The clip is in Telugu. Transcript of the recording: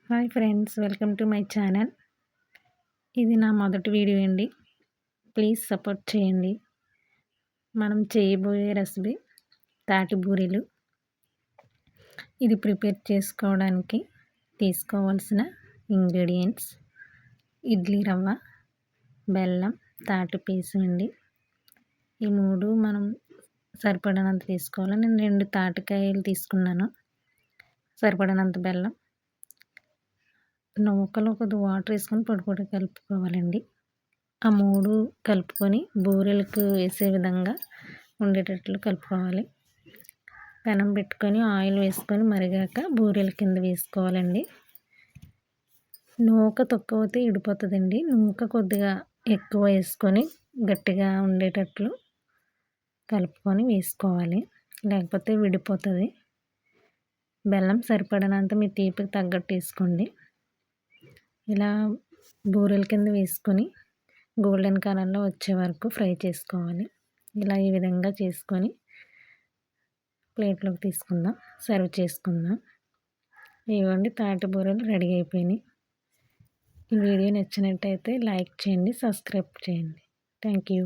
Hi friends, welcome to my channel. ఇది నా మొదటి వీడియో అండి. ప్లీజ్ సపోర్ట్ చేయండి. మనం చేయబోయే రెసిపీ తాటి బూరెలు. ఇది ప్రిపేర్ చేసుకోవడానికి తీసుకోవాల్సిన ఇంగ్రీడియంట్స్: ఇడ్లీ రవ్వ, బెల్లం, తాటి పీసు అండి. ఈ మూడు మనం సరిపడినంత తీసుకోవాలి. నేను 2 తాటికాయలు తీసుకున్నాను. సరిపడినంత బెల్లం, నూకలో కొద్దిగా వాటర్ వేసుకొని పొడి కలుపుకోవాలండి. ఆ 3 కలుపుకొని బూరెలకు వేసే విధంగా ఉండేటట్లు కలుపుకోవాలి. పెనం పెట్టుకొని ఆయిల్ వేసుకొని మరిగాక బూరెల కింద వేసుకోవాలండి. నూక తక్కువైతే ఇడిపోతుందండి. నూక కొద్దిగా ఎక్కువ వేసుకొని గట్టిగా ఉండేటట్లు కలుపుకొని వేసుకోవాలి, లేకపోతే విడిపోతుంది. బెల్లం సరిపడినంత మీ తీపికి తగ్గట్టు వేసుకోండి. ఇలా బూరెల కింద వేసుకొని గోల్డెన్ కలర్లో వచ్చే వరకు ఫ్రై చేసుకోవాలి. ఇలా ఈ విధంగా చేసుకొని ప్లేట్లోకి తీసుకుందాం, సర్వ్ చేసుకుందాం. ఇవ్వండి, తాటి బూరెలు రెడీ అయిపోయినాయి. ఈ వీడియో నచ్చినట్టయితే లైక్ చేయండి, సబ్స్క్రైబ్ చేయండి. Thank you.